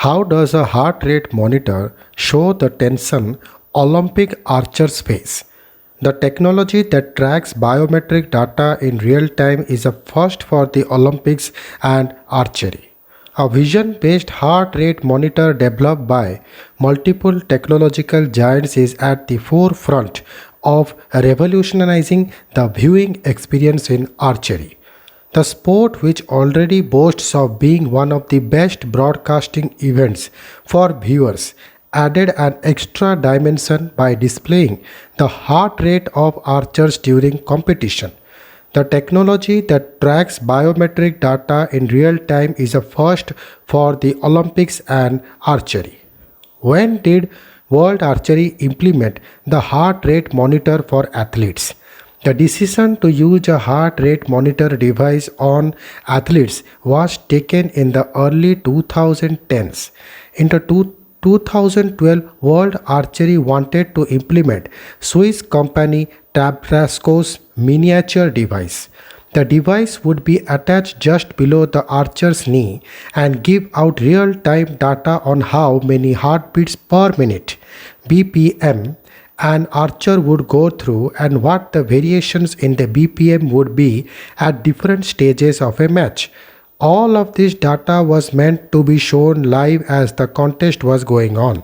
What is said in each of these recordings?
How does a heart rate monitor show the tension Olympic archers face? The technology that tracks biometric data in real time is a first for the Olympics and archery. A vision based heart rate monitor developed by multiple technological giants is at the forefront of revolutionizing the viewing experience in archery. The sport, which already boasts of being one of the best broadcasting events for viewers, added an extra dimension by displaying the heart rate of archers during competition. The technology that tracks biometric data in real time is a first for the Olympics and archery. When did World Archery implement the heart rate monitor for athletes? The decision to use a heart rate monitor device on athletes was taken in the early 2010s. In the 2012, World Archery wanted to implement Swiss company Tabasco's miniature device. The device would be attached just below the archer's knee and give out real-time data on how many heartbeats per minute (BPM) an archer would go through and what the variations in the BPM would be at different stages of a match. All of this data was meant to be shown live as the contest was going on.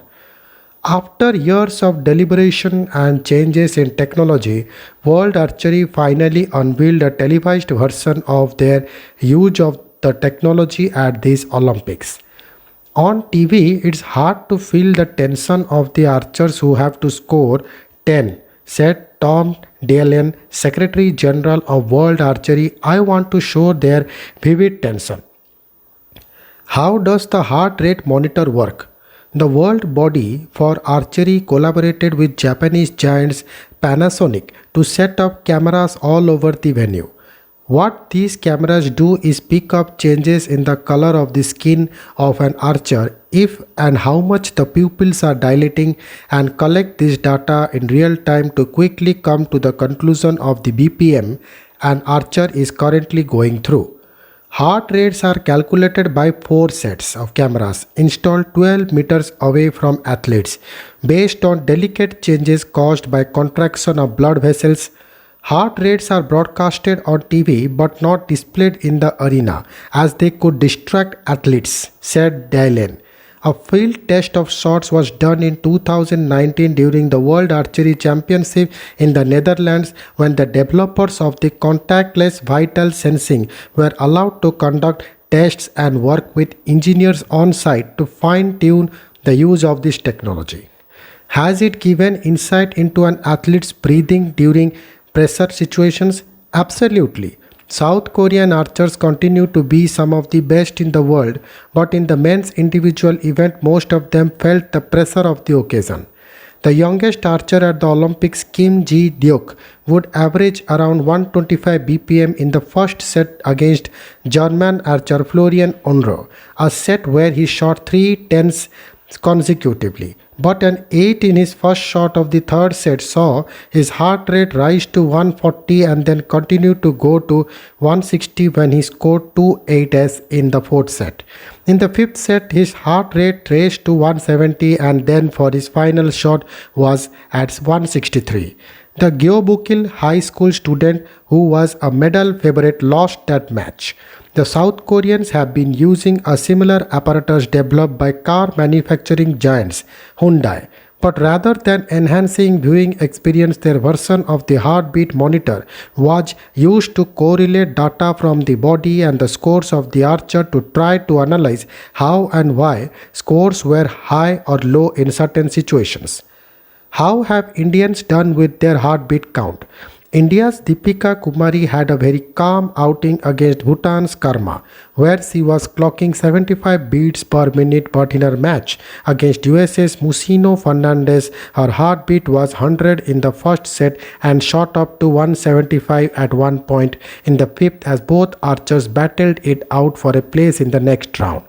After years of deliberation and changes in technology, World Archery finally unveiled a televised version of their use of the technology at these Olympics. On TV, it's hard to feel the tension of the archers who have to score 10, said Tom Dallen, Secretary General of World Archery. I want to show their vivid tension. How does the heart rate monitor work? The World Body for Archery collaborated with Japanese giants Panasonic to set up cameras all over the venue. What these cameras do is pick up changes in the color of the skin of an archer, if and how much the pupils are dilating, and collect this data in real time to quickly come to the conclusion of the BPM an archer is currently going through. Heart rates are calculated by 4 sets of cameras installed 12 meters away from athletes based on delicate changes caused by contraction of blood vessels. Heart rates are broadcasted on TV but not displayed in the arena as they could distract athletes, said Dallen. A field test of shots was done in 2019 during the World Archery Championship in the Netherlands when the developers of the contactless vital sensing were allowed to conduct tests and work with engineers on site to fine-tune the use of this technology. Has it given insight into an athlete's breathing during pressure situations? Absolutely. South Korean archers continue to be some of the best in the world, but in the men's individual event, most of them felt the pressure of the occasion. The youngest archer at the Olympics, Kim Ji-deok, would average around 125 BPM in the first set against German archer Florian Onro, a set where he shot 3 10s consecutively. But an 8 in his first shot of the third set saw his heart rate rise to 140 and then continue to go to 160 when he scored 2 8s in the fourth set. In the fifth set, his heart rate rose to 170 and then for his final shot was at 163. The Gyeobukil High School student who was a medal favorite lost that match. The South Koreans have been using a similar apparatus developed by car manufacturing giants Hyundai, but rather than enhancing viewing experience, their version of the heartbeat monitor was used to correlate data from the body and the scores of the archer to try to analyze how and why scores were high or low in certain situations. How have Indians done with their heartbeat count? India's Deepika Kumari had a very calm outing against Bhutan's Karma, where she was clocking 75 beats per minute, but in her match against USA's Musino Fernandez, her heartbeat was 100 in the first set and shot up to 175 at one point in the fifth as both archers battled it out for a place in the next round.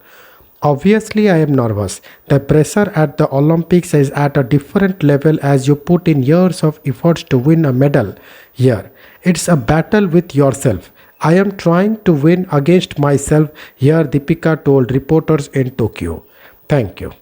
Obviously, I am nervous. The pressure at the Olympics is at a different level as you put in years of efforts to win a medal here. It's a battle with yourself. I am trying to win against myself here, Deepika told reporters in Tokyo. Thank you.